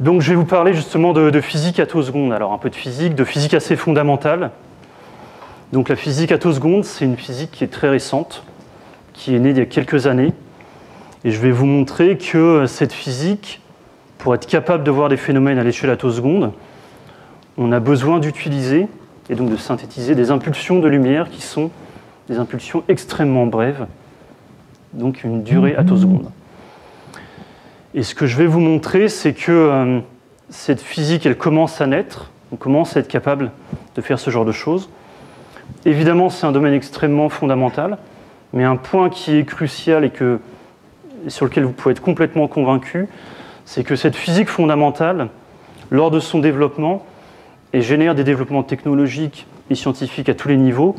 Donc je vais vous parler justement de physique attoseconde. Alors un peu de physique assez fondamentale. Donc la physique attoseconde, c'est une physique qui est très récente, qui est née il y a quelques années. Et je vais vous montrer que cette physique, pour être capable de voir des phénomènes à l'échelle attoseconde, on a besoin d'utiliser, et donc de synthétiser, des impulsions de lumière qui sont des impulsions extrêmement brèves, donc une durée attoseconde. Et ce que je vais vous montrer, c'est que cette physique, elle commence à naître, on commence à être capable de faire ce genre de choses. Évidemment, c'est un domaine extrêmement fondamental, mais un point qui est crucial et sur lequel vous pouvez être complètement convaincu, c'est que cette physique fondamentale, lors de son développement, elle génère des développements technologiques et scientifiques à tous les niveaux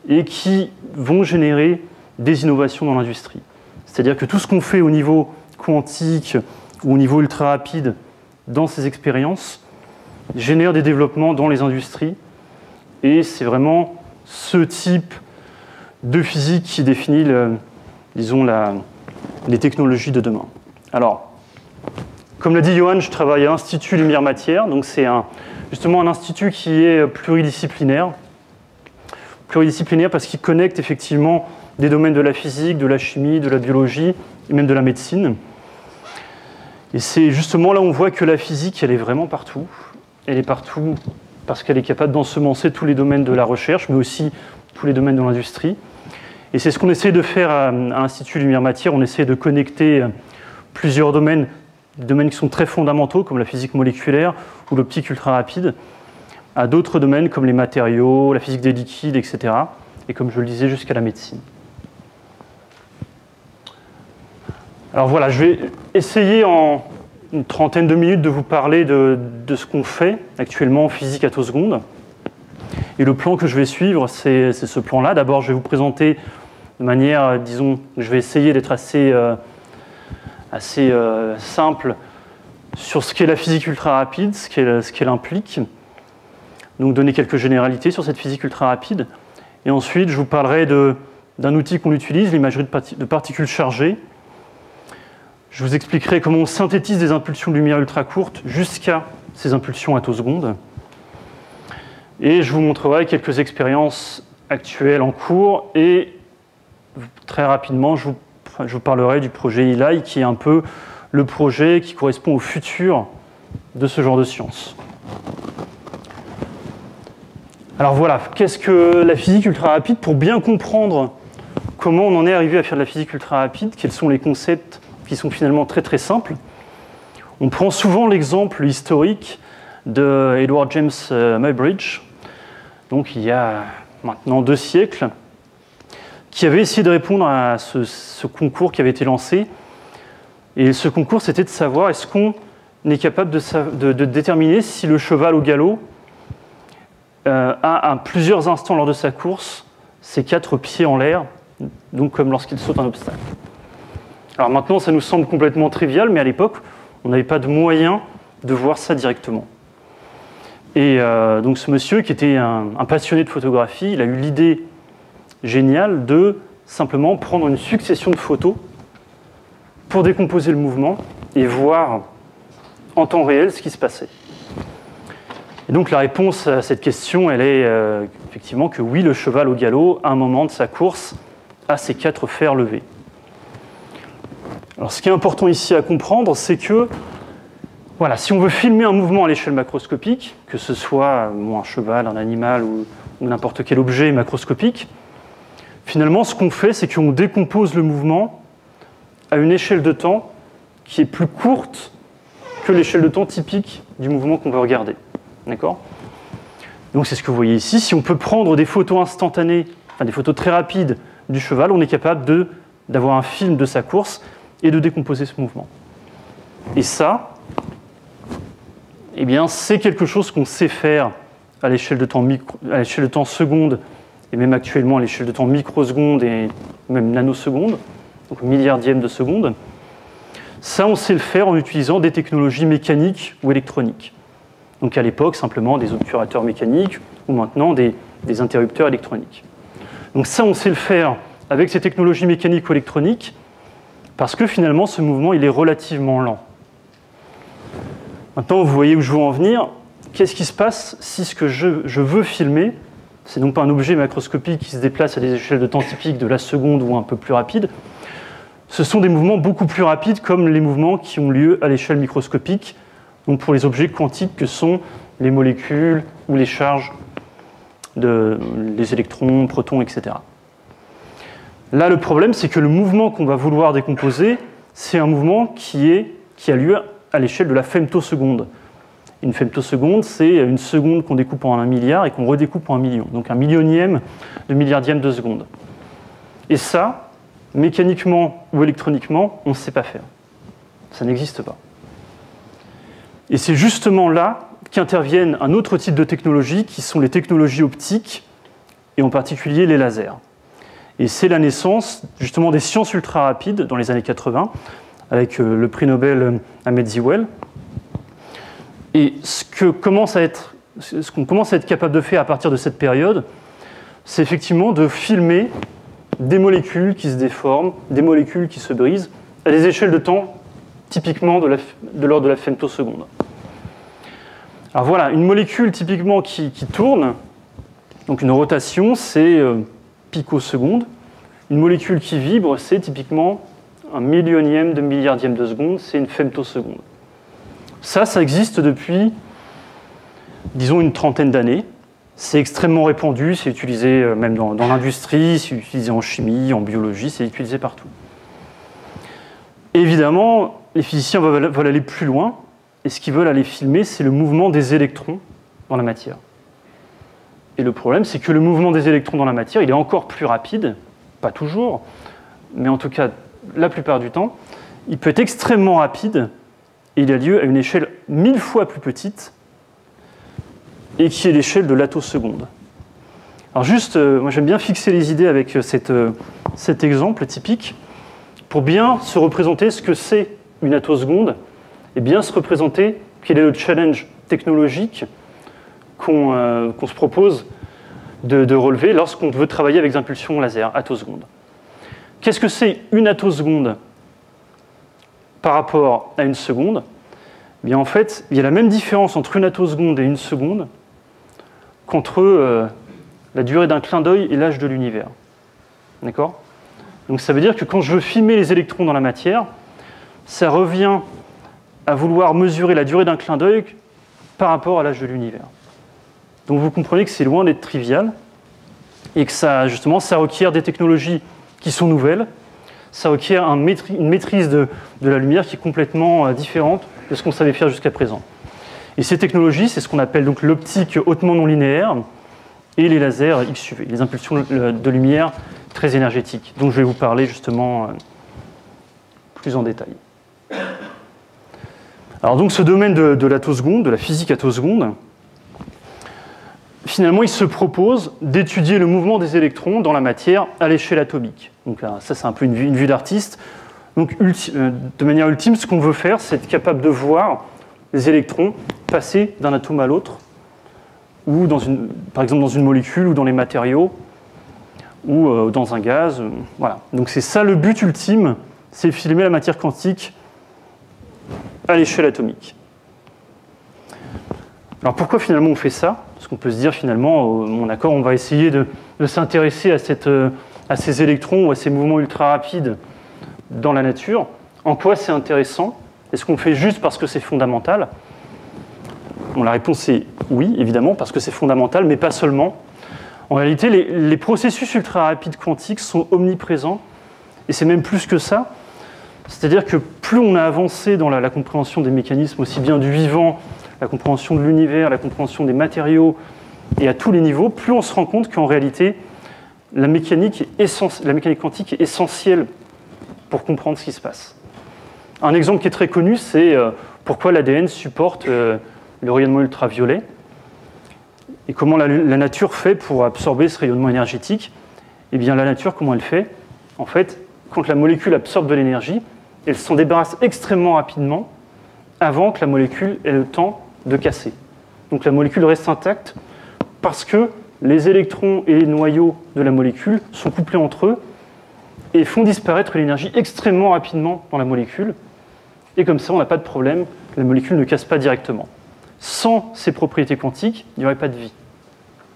et qui vont générer des innovations dans l'industrie. C'est-à-dire que tout ce qu'on fait au niveau quantique ou au niveau ultra rapide dans ces expériences génère des développements dans les industries et c'est vraiment ce type de physique qui définit, les technologies de demain. Alors, comme l'a dit Johan, je travaille à l'Institut Lumière-Matière, donc c'est justement un institut qui est pluridisciplinaire. Pluridisciplinaire parce qu'il connecte effectivement des domaines de la physique, de la chimie, de la biologie et même de la médecine. Et c'est justement là où on voit que la physique, elle est vraiment partout. Elle est partout parce qu'elle est capable d'ensemencer tous les domaines de la recherche, mais aussi tous les domaines de l'industrie. Et c'est ce qu'on essaie de faire à l'Institut Lumière-Matière. On essaie de connecter plusieurs domaines, des domaines qui sont très fondamentaux, comme la physique moléculaire ou l'optique ultra-rapide, à d'autres domaines comme les matériaux, la physique des liquides, etc. Et comme je le disais, jusqu'à la médecine. Alors voilà, je vais essayer en une trentaine de minutes de vous parler de ce qu'on fait actuellement en physique attoseconde. Et le plan que je vais suivre, c'est ce plan-là. D'abord, je vais vous présenter de manière, disons, je vais essayer d'être assez simple sur ce qu'est la physique ultra-rapide, ce qu'elle implique. Donc donner quelques généralités sur cette physique ultra-rapide. Et ensuite, je vous parlerai d'un outil qu'on utilise, l'imagerie de particules chargées. Je vous expliquerai comment on synthétise des impulsions de lumière ultra courtes jusqu'à ces impulsions attosecondes. Et je vous montrerai quelques expériences actuelles en cours. Et très rapidement, je vous parlerai du projet ELI, qui est un peu le projet qui correspond au futur de ce genre de sciences. Alors voilà, qu'est-ce que la physique ultra-rapide? Pour bien comprendre comment on en est arrivé à faire de la physique ultra-rapide, quels sont les concepts qui sont finalement très très simples. On prend souvent l'exemple historique de Edward James Muybridge, donc il y a maintenant 2 siècles, qui avait essayé de répondre à ce concours qui avait été lancé. Et ce concours, c'était de savoir est-ce qu'on est capable de déterminer si le cheval au galop a à plusieurs instants lors de sa course ses 4 pieds en l'air, donc comme lorsqu'il saute un obstacle. Alors maintenant, ça nous semble complètement trivial, mais à l'époque, on n'avait pas de moyen de voir ça directement. Et donc ce monsieur, qui était un passionné de photographie, il a eu l'idée géniale de simplement prendre une succession de photos pour décomposer le mouvement et voir en temps réel ce qui se passait. Et donc la réponse à cette question, elle est effectivement que oui, le cheval au galop, à un moment de sa course, a ses 4 fers levés. Alors ce qui est important ici à comprendre, c'est que voilà, si on veut filmer un mouvement à l'échelle macroscopique, que ce soit un cheval, un animal ou n'importe quel objet macroscopique, finalement ce qu'on fait, c'est qu'on décompose le mouvement à une échelle de temps qui est plus courte que l'échelle de temps typique du mouvement qu'on veut regarder. D'accord ? Donc c'est ce que vous voyez ici. Si on peut prendre des photos instantanées, enfin des photos très rapides du cheval, on est capable d'avoir un film de sa course et de décomposer ce mouvement. Et ça, eh bien, c'est quelque chose qu'on sait faire à l'échelle de temps seconde, et même actuellement à l'échelle de temps microseconde et même nanoseconde, donc milliardième de seconde. Ça, on sait le faire en utilisant des technologies mécaniques ou électroniques. Donc à l'époque, simplement des obturateurs mécaniques ou maintenant des interrupteurs électroniques. Donc ça, on sait le faire avec ces technologies mécaniques ou électroniques parce que finalement, ce mouvement, il est relativement lent. Maintenant, vous voyez où je veux en venir. Qu'est-ce qui se passe si ce que je veux filmer, c'est non pas un objet macroscopique qui se déplace à des échelles de temps typiques de la seconde ou un peu plus rapide, ce sont des mouvements beaucoup plus rapides comme les mouvements qui ont lieu à l'échelle microscopique, donc pour les objets quantiques que sont les molécules ou les charges, les électrons, protons, etc. Là, le problème, c'est que le mouvement qu'on va vouloir décomposer, c'est un mouvement qui a lieu à l'échelle de la femtoseconde. Une femtoseconde, c'est une seconde qu'on découpe en 1 milliard et qu'on redécoupe en 1 million. Donc un millionième de milliardième de seconde. Et ça, mécaniquement ou électroniquement, on ne sait pas faire. Ça n'existe pas. Et c'est justement là qu'interviennent un autre type de technologies qui sont les technologies optiques et en particulier les lasers. Et c'est la naissance justement des sciences ultra rapides dans les années 80 avec le prix Nobel Ahmed Zeewell. Et ce qu'on commence à être capable de faire à partir de cette période, c'est effectivement de filmer des molécules qui se déforment, des molécules qui se brisent, à des échelles de temps typiquement de l'ordre de la femtoseconde. Alors voilà, une molécule typiquement qui tourne, donc une rotation, c'est picoseconde. Une molécule qui vibre, c'est typiquement un millionième de milliardième de seconde, c'est une femtoseconde. Ça existe depuis, disons, une trentaine d'années. C'est extrêmement répandu, c'est utilisé même dans l'industrie, c'est utilisé en chimie, en biologie, c'est utilisé partout. Et évidemment, les physiciens veulent aller plus loin, et ce qu'ils veulent aller filmer, c'est le mouvement des électrons dans la matière. Et le problème, c'est que le mouvement des électrons dans la matière, il est encore plus rapide, pas toujours, mais en tout cas, la plupart du temps, il peut être extrêmement rapide, et il a lieu à une échelle 1000 fois plus petite, et qui est l'échelle de l'attoseconde. Alors juste, moi j'aime bien fixer les idées avec cet exemple typique, pour bien se représenter ce que c'est une attoseconde, et bien se représenter quel est le challenge technologique qu'on se propose de relever lorsqu'on veut travailler avec des impulsions laser, attoseconde. Qu'est-ce que c'est une attoseconde par rapport à une seconde? Eh bien, en fait, il y a la même différence entre une attoseconde et une seconde qu'entre la durée d'un clin d'œil et l'âge de l'univers. D'accord? Donc ça veut dire que quand je veux filmer les électrons dans la matière, ça revient à vouloir mesurer la durée d'un clin d'œil par rapport à l'âge de l'univers. Donc vous comprenez que c'est loin d'être trivial et que ça requiert des technologies qui sont nouvelles, ça requiert une maîtrise de la lumière qui est complètement différente de ce qu'on savait faire jusqu'à présent. Et ces technologies, c'est ce qu'on appelle donc l'optique hautement non linéaire et les lasers XUV, les impulsions de lumière très énergétiques, dont je vais vous parler justement plus en détail. Alors donc ce domaine de l'attoseconde, de la physique attoseconde, finalement il se propose d'étudier le mouvement des électrons dans la matière à l'échelle atomique. Donc ça c'est un peu une vue d'artiste. Donc de manière ultime, ce qu'on veut faire, c'est être capable de voir les électrons passer d'un atome à l'autre, ou par exemple dans une molécule, ou dans les matériaux, ou dans un gaz. Voilà. Donc c'est ça le but ultime, c'est filmer la matière quantique à l'échelle atomique. Alors pourquoi finalement on fait ça? Parce qu'on peut se dire finalement, d'accord, on va essayer de s'intéresser à ces électrons ou à ces mouvements ultra rapides dans la nature. En quoi c'est intéressant? Est-ce qu'on le fait juste parce que c'est fondamental? Bon, la réponse est oui, évidemment, parce que c'est fondamental, mais pas seulement. En réalité, les processus ultra rapides quantiques sont omniprésents, et c'est même plus que ça. C'est-à-dire que plus on a avancé dans la compréhension des mécanismes, aussi bien du vivant, la compréhension de l'univers, la compréhension des matériaux, et à tous les niveaux, plus on se rend compte qu'en réalité, la mécanique quantique est essentielle pour comprendre ce qui se passe. Un exemple qui est très connu, c'est pourquoi l'ADN supporte le rayonnement ultraviolet et comment la nature fait pour absorber ce rayonnement énergétique. Eh bien, la nature, comment elle fait? En fait, quand la molécule absorbe de l'énergie, elle s'en débarrasse extrêmement rapidement avant que la molécule ait le temps de casser. Donc la molécule reste intacte parce que les électrons et les noyaux de la molécule sont couplés entre eux et font disparaître l'énergie extrêmement rapidement dans la molécule. Et comme ça, on n'a pas de problème, la molécule ne casse pas directement. Sans ces propriétés quantiques, il n'y aurait pas de vie.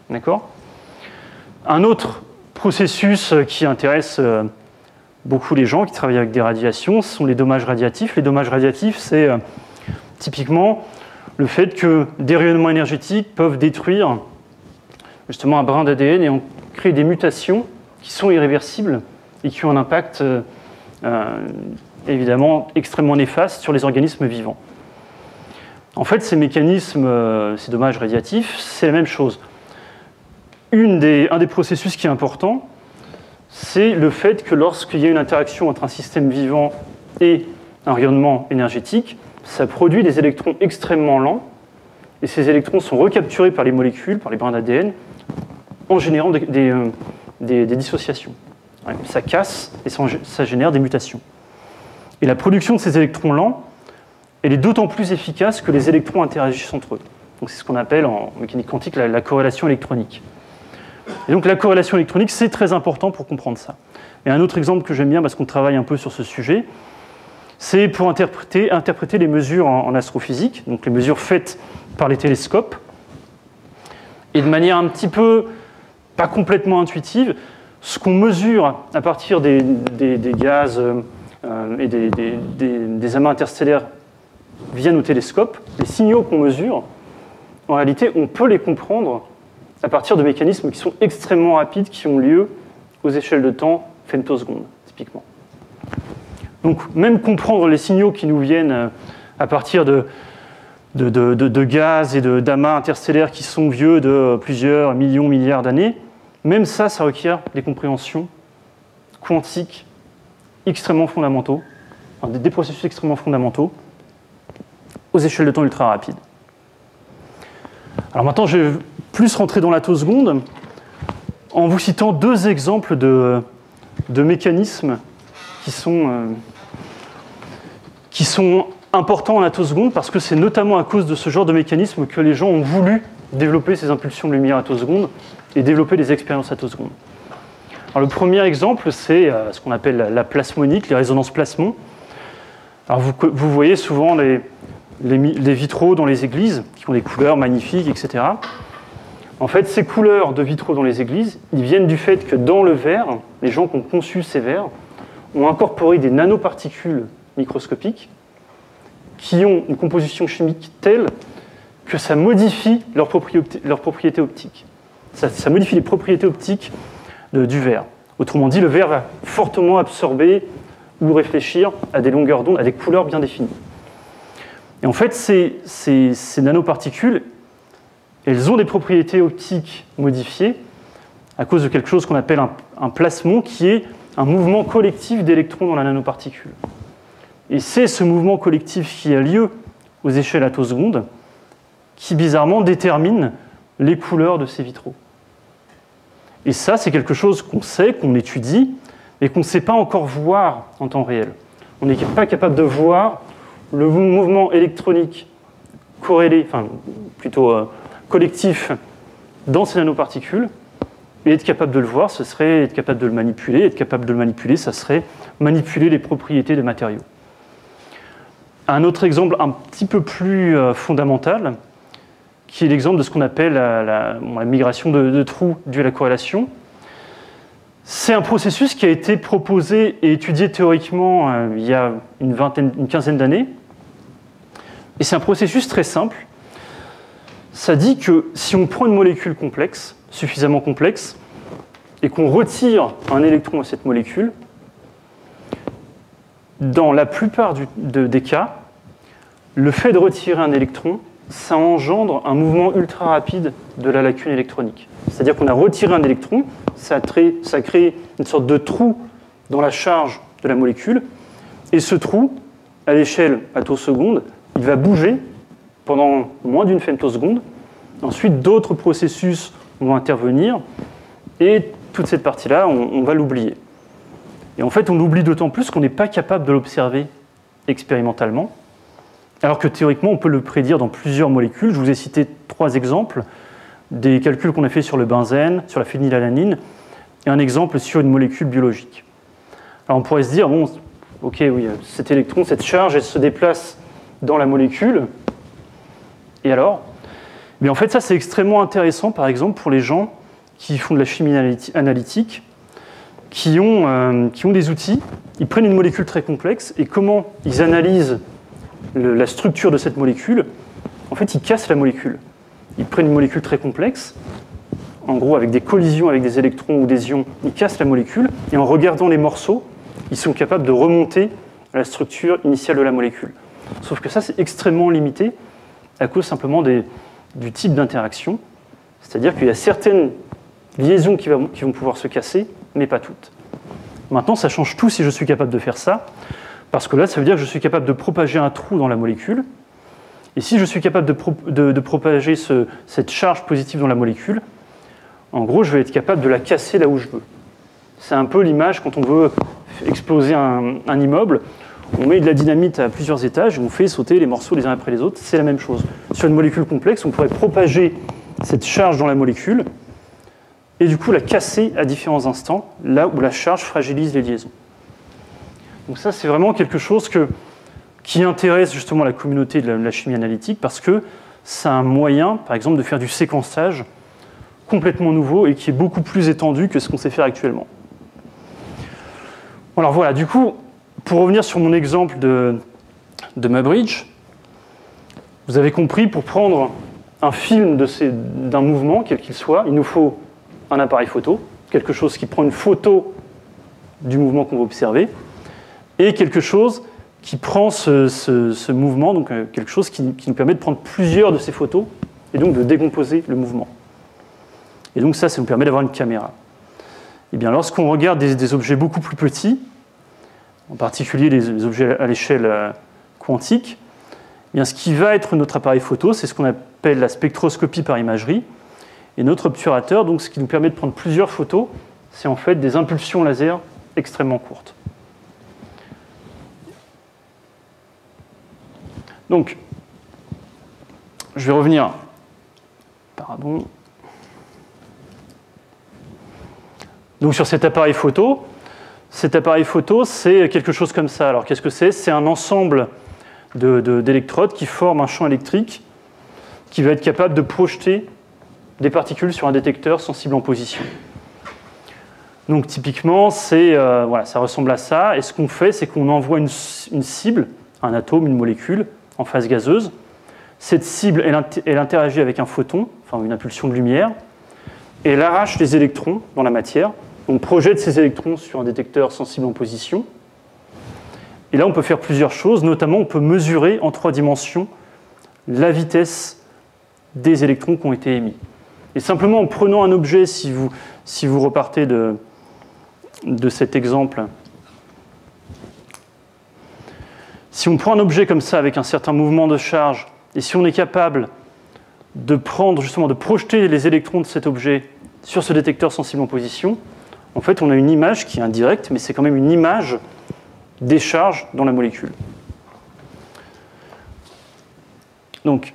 D'accord ? Un autre processus qui intéresse beaucoup les gens qui travaillent avec des radiations, ce sont les dommages radiatifs. Les dommages radiatifs, c'est typiquement le fait que des rayonnements énergétiques peuvent détruire justement un brin d'ADN et en créer des mutations qui sont irréversibles et qui ont un impact évidemment extrêmement néfaste sur les organismes vivants. En fait, ces mécanismes, ces dommages radiatifs, c'est la même chose. Un des processus qui est important, c'est le fait que lorsqu'il y a une interaction entre un système vivant et un rayonnement énergétique, ça produit des électrons extrêmement lents, et ces électrons sont recapturés par les molécules, par les brins d'ADN, en générant des dissociations. Ouais, ça casse et ça génère des mutations. Et la production de ces électrons lents, elle est d'autant plus efficace que les électrons interagissent entre eux. Donc c'est ce qu'on appelle en mécanique quantique la corrélation électronique. Et donc la corrélation électronique, c'est très important pour comprendre ça. Et un autre exemple que j'aime bien, parce qu'on travaille un peu sur ce sujet, c'est pour interpréter les mesures en astrophysique, donc les mesures faites par les télescopes, et de manière un petit peu, pas complètement intuitive, ce qu'on mesure à partir des gaz et des amas interstellaires via nos télescopes, les signaux qu'on mesure, en réalité, on peut les comprendre à partir de mécanismes qui sont extrêmement rapides, qui ont lieu aux échelles de temps femtosecondes, typiquement. Donc, même comprendre les signaux qui nous viennent à partir de gaz et d'amas interstellaires qui sont vieux de plusieurs millions, milliards d'années, même ça requiert des compréhensions quantiques extrêmement fondamentaux, enfin, des processus extrêmement fondamentaux aux échelles de temps ultra rapides. Alors maintenant, je vais plus rentrer dans l'attoseconde en vous citant deux exemples de mécanismes qui sont importants en attoseconde, parce que c'est notamment à cause de ce genre de mécanisme que les gens ont voulu développer ces impulsions de lumière attoseconde et développer des expériences attoseconde. Alors le premier exemple, c'est ce qu'on appelle la plasmonique, les résonances plasmons. Alors vous voyez souvent les vitraux dans les églises qui ont des couleurs magnifiques, etc. En fait, ces couleurs de vitraux dans les églises, ils viennent du fait que dans le verre, les gens qui ont conçu ces verres ont incorporé des nanoparticules microscopiques qui ont une composition chimique telle que ça modifie leurs propriétés optiques. Ça modifie les propriétés optiques du verre. Autrement dit, le verre va fortement absorber ou réfléchir à des longueurs d'onde, à des couleurs bien définies. Et en fait, ces nanoparticules, elles ont des propriétés optiques modifiées à cause de quelque chose qu'on appelle un plasmon, qui est un mouvement collectif d'électrons dans la nanoparticule. Et c'est ce mouvement collectif qui a lieu aux échelles attosecondes qui, bizarrement, détermine les couleurs de ces vitraux. Et ça, c'est quelque chose qu'on sait, qu'on étudie, mais qu'on ne sait pas encore voir en temps réel. On n'est pas capable de voir le mouvement électronique corrélé, enfin plutôt collectif, dans ces nanoparticules. Et être capable de le voir, ce serait être capable de le manipuler. Être capable de le manipuler, ça serait manipuler les propriétés des matériaux. Un autre exemple un petit peu plus fondamental, qui est l'exemple de ce qu'on appelle la migration de trous due à la corrélation. C'est un processus qui a été proposé et étudié théoriquement il y a une quinzaine d'années. Et c'est un processus très simple. Ça dit que si on prend une molécule complexe, suffisamment complexe, et qu'on retire un électron à cette molécule, dans la plupart des cas, le fait de retirer un électron, ça engendre un mouvement ultra rapide de la lacune électronique. C'est-à-dire qu'on a retiré un électron, ça crée une sorte de trou dans la charge de la molécule, et ce trou, à l'échelle attoseconde, il va bouger pendant moins d'une femtoseconde. Ensuite, d'autres processus vont intervenir, et toute cette partie-là, on va l'oublier. Et en fait, on l'oublie d'autant plus qu'on n'est pas capable de l'observer expérimentalement, alors que théoriquement, on peut le prédire dans plusieurs molécules. Je vous ai cité 3 exemples, des calculs qu'on a fait sur le benzène, sur la phénylalanine, et un exemple sur une molécule biologique. Alors on pourrait se dire, bon, ok, oui, cet électron, cette charge, elle se déplace dans la molécule. Et alors? Mais en fait, ça, c'est extrêmement intéressant, par exemple, pour les gens qui font de la chimie analytique, qui ont des outils, ils prennent une molécule très complexe, et comment ils analysent la structure de cette molécule? En fait, ils cassent la molécule. Ils prennent une molécule très complexe, en gros, avec des collisions avec des électrons ou des ions, ils cassent la molécule, et en regardant les morceaux, ils sont capables de remonter à la structure initiale de la molécule. Sauf que ça, c'est extrêmement limité à cause simplement du type d'interaction. C'est-à-dire qu'il y a certaines liaisons qui vont pouvoir se casser, mais pas toutes. Maintenant, ça change tout si je suis capable de faire ça, parce que là, ça veut dire que je suis capable de propager un trou dans la molécule. Et si je suis capable de propager cette charge positive dans la molécule, en gros, je vais être capable de la casser là où je veux. C'est un peu l'image quand on veut exploser un immeuble. On met de la dynamite à plusieurs étages et on fait sauter les morceaux les uns après les autres. C'est la même chose. Sur une molécule complexe, on pourrait propager cette charge dans la molécule et du coup la casser à différents instants, là où la charge fragilise les liaisons. Donc ça, c'est vraiment quelque chose qui intéresse justement la communauté de la chimie analytique parce que c'est un moyen, par exemple, de faire du séquençage complètement nouveau et qui est beaucoup plus étendu que ce qu'on sait faire actuellement. Alors voilà, du coup, pour revenir sur mon exemple de Muybridge, vous avez compris, pour prendre un film d'un mouvement, quel qu'il soit, il nous faut un appareil photo, quelque chose qui prend une photo du mouvement qu'on va observer, et quelque chose qui prend ce mouvement, donc quelque chose qui nous permet de prendre plusieurs de ces photos, et donc de décomposer le mouvement. Et donc ça nous permet d'avoir une caméra. Et bien, lorsqu'on regarde des objets beaucoup plus petits, en particulier les objets à l'échelle quantique, eh bien, ce qui va être notre appareil photo, c'est ce qu'on appelle la spectroscopie par imagerie. Et notre obturateur, donc, ce qui nous permet de prendre plusieurs photos, c'est en fait des impulsions laser extrêmement courtes. Donc, je vais revenir. Pardon. Donc, sur cet appareil photo, c'est quelque chose comme ça. Alors, qu'est-ce que c'est? C'est un ensemble d'électrodes qui forment un champ électrique qui va être capable de projeter des particules sur un détecteur sensible en position. Donc, typiquement, voilà, ça ressemble à ça. Et ce qu'on fait, c'est qu'on envoie une cible, un atome, une molécule, en phase gazeuse. Cette cible, elle interagit avec un photon, enfin une impulsion de lumière, et elle arrache les électrons dans la matière. On projette ces électrons sur un détecteur sensible en position. Et là, on peut faire plusieurs choses. Notamment, on peut mesurer en 3 dimensions la vitesse des électrons qui ont été émis. Et simplement en prenant un objet, si vous repartez de cet exemple, si on prend un objet comme ça avec un certain mouvement de charge, et si on est capable de projeter les électrons de cet objet sur ce détecteur sensible en position, en fait, on a une image qui est indirecte, mais c'est quand même une image des charges dans la molécule. Donc,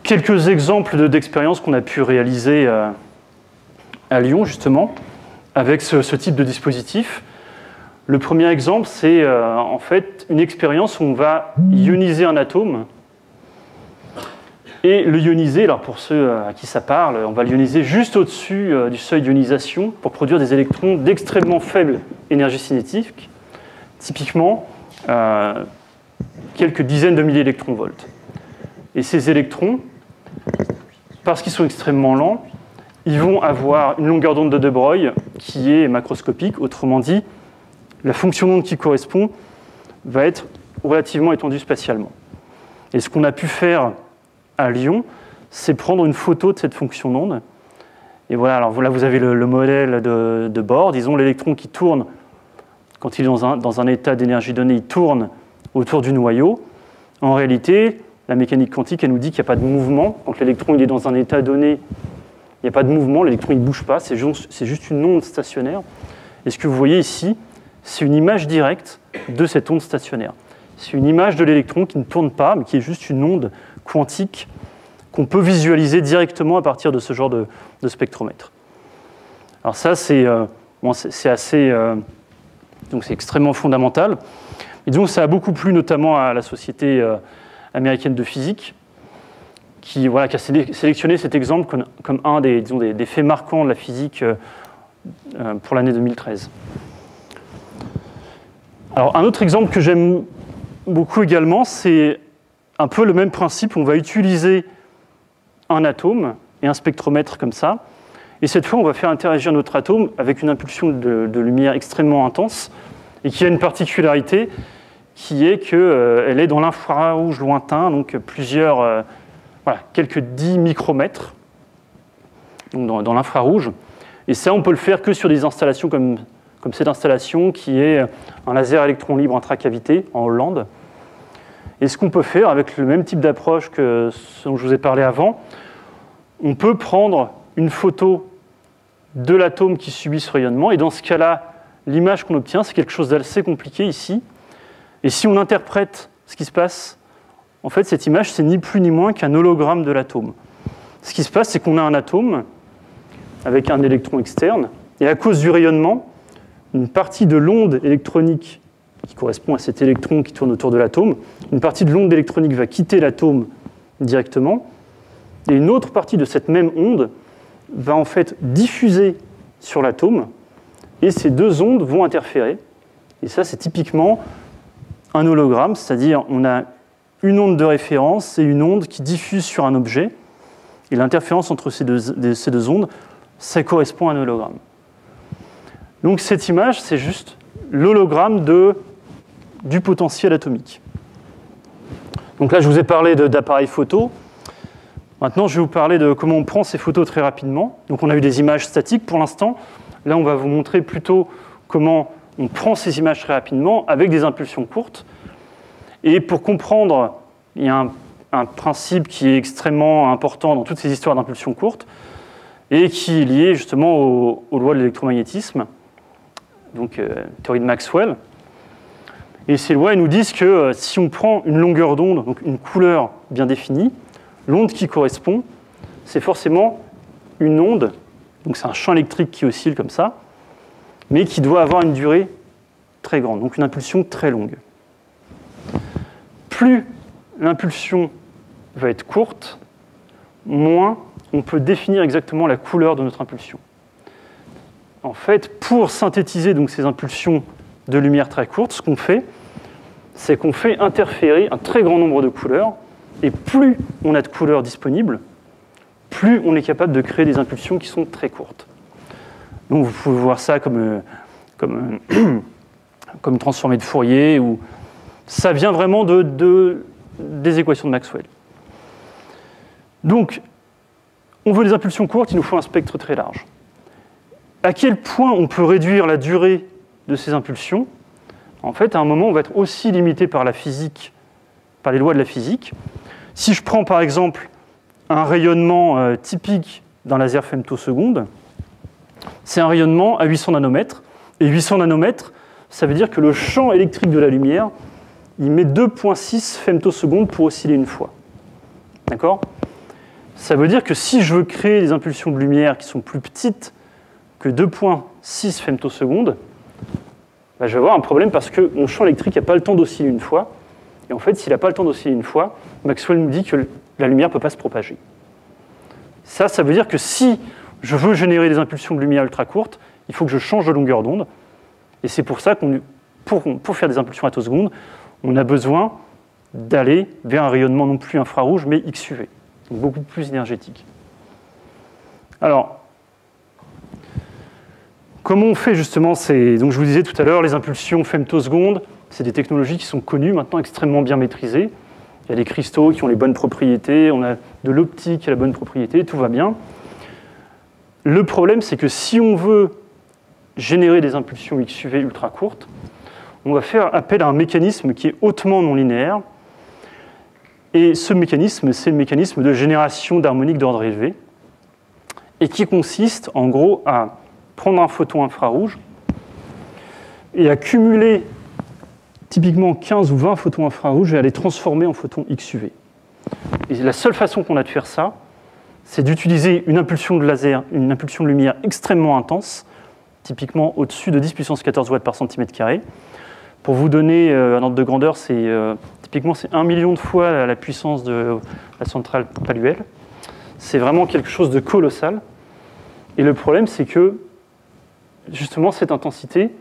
quelques exemples d'expériences qu'on a pu réaliser à Lyon, justement, avec ce type de dispositif. Le premier exemple, c'est en fait une expérience où on va ioniser un atome. Et le ioniser, alors pour ceux à qui ça parle, on va l'ioniser juste au-dessus du seuil d'ionisation pour produire des électrons d'extrêmement faible énergie cinétique, typiquement quelques dizaines de milliers d'électronvolts. Et ces électrons, parce qu'ils sont extrêmement lents, ils vont avoir une longueur d'onde de De Broglie qui est macroscopique, autrement dit, la fonction d'onde qui correspond va être relativement étendue spatialement. Et ce qu'on a pu faire à Lyon, c'est prendre une photo de cette fonction d'onde. Et voilà, alors là vous avez le modèle de bord, disons l'électron qui tourne, quand il est dans un état d'énergie donné, il tourne autour du noyau. En réalité, la mécanique quantique, elle nous dit qu'il n'y a pas de mouvement. Quand l'électron il est dans un état donné, il n'y a pas de mouvement, l'électron ne bouge pas, c'est juste une onde stationnaire. Et ce que vous voyez ici, c'est une image directe de cette onde stationnaire. C'est une image de l'électron qui ne tourne pas, mais qui est juste une onde quantique qu'on peut visualiser directement à partir de ce genre de spectromètre. Alors ça, c'est assez Donc c'est extrêmement fondamental. Et donc ça a beaucoup plu notamment à la Société américaine de physique, qui a sélectionné cet exemple comme un des faits marquants de la physique pour l'année 2013. Alors un autre exemple que j'aime beaucoup également, c'est un peu le même principe. On va utiliser un atome et un spectromètre comme ça. Et cette fois, on va faire interagir notre atome avec une impulsion de lumière extrêmement intense et qui a une particularité qui est qu'elle est dans l'infrarouge lointain, donc quelques 10 micromètres donc dans l'infrarouge. Et ça, on peut le faire que sur des installations comme cette installation qui est un laser électron libre intracavité en Hollande. Et ce qu'on peut faire avec le même type d'approche que ce dont je vous ai parlé avant, on peut prendre une photo de l'atome qui subit ce rayonnement, et dans ce cas-là, l'image qu'on obtient, c'est quelque chose d'assez compliqué ici. Et si on interprète ce qui se passe, en fait, cette image, c'est ni plus ni moins qu'un hologramme de l'atome. Ce qui se passe, c'est qu'on a un atome avec un électron externe, et à cause du rayonnement, une partie de l'onde électronique qui correspond à cet électron qui tourne autour de l'atome, une partie de l'onde électronique va quitter l'atome directement, et une autre partie de cette même onde va en fait diffuser sur l'atome, et ces deux ondes vont interférer. Et ça, c'est typiquement un hologramme, c'est-à-dire on a une onde de référence et une onde qui diffuse sur un objet, et l'interférence entre ces deux ondes, ça correspond à un hologramme. Donc cette image, c'est juste l'hologramme du potentiel atomique. Donc là, je vous ai parlé d'appareils photo. Maintenant, je vais vous parler de comment on prend ces photos très rapidement. Donc on a eu des images statiques pour l'instant. Là, on va vous montrer plutôt comment on prend ces images très rapidement avec des impulsions courtes. Et pour comprendre, il y a un principe qui est extrêmement important dans toutes ces histoires d'impulsions courtes et qui est lié justement aux lois de l'électromagnétisme, donc théorie de Maxwell. Et ces lois, elles nous disent que si on prend une longueur d'onde, donc une couleur bien définie, l'onde qui correspond, c'est forcément une onde, donc c'est un champ électrique qui oscille comme ça, mais qui doit avoir une durée très grande, donc une impulsion très longue. Plus l'impulsion va être courte, moins on peut définir exactement la couleur de notre impulsion. En fait, pour synthétiser donc ces impulsions de lumière très courtes, ce qu'on fait, c'est qu'on fait interférer un très grand nombre de couleurs, et plus on a de couleurs disponibles, plus on est capable de créer des impulsions qui sont très courtes. Donc vous pouvez voir ça comme transformé de Fourier, ou ça vient vraiment des équations de Maxwell. Donc, on veut des impulsions courtes, il nous faut un spectre très large. À quel point on peut réduire la durée de ces impulsions? En fait, à un moment, on va être aussi limité par la physique, par les lois de la physique. Si je prends par exemple un rayonnement typique d'un laser femtoseconde, c'est un rayonnement à 800 nanomètres. Et 800 nanomètres, ça veut dire que le champ électrique de la lumière, il met 2,6 femtosecondes pour osciller une fois. D'accord? Ça veut dire que si je veux créer des impulsions de lumière qui sont plus petites que 2,6 femtosecondes, je vais avoir un problème parce que mon champ électrique n'a pas le temps d'osciller une fois. Et en fait, s'il n'a pas le temps d'osciller une fois, Maxwell nous dit que la lumière ne peut pas se propager. Ça veut dire que si je veux générer des impulsions de lumière ultra courtes, il faut que je change de longueur d'onde. Et c'est pour ça qu'on, pour faire des impulsions attosecondes, on a besoin d'aller vers un rayonnement non plus infrarouge, mais XUV, donc beaucoup plus énergétique. Alors, comment on fait justement donc je vous disais tout à l'heure, les impulsions femtosecondes, c'est des technologies qui sont connues, maintenant extrêmement bien maîtrisées. Il y a des cristaux qui ont les bonnes propriétés, on a de l'optique qui a la bonne propriété, tout va bien. Le problème, c'est que si on veut générer des impulsions XUV ultra courtes, on va faire appel à un mécanisme qui est hautement non linéaire. Et ce mécanisme, c'est le mécanisme de génération d'harmoniques d'ordre élevé, et qui consiste en gros à prendre un photon infrarouge et à cumuler typiquement 15 ou 20 photons infrarouges et à les transformer en photons XUV. Et la seule façon qu'on a de faire ça, c'est d'utiliser une impulsion de laser, une impulsion de lumière extrêmement intense, typiquement au-dessus de 10 puissance 14 watts par centimètre carré. Pour vous donner un ordre de grandeur, typiquement c'est 1 million de fois la puissance de la centrale Paluel. C'est vraiment quelque chose de colossal. Et le problème, c'est que justement cette intensité,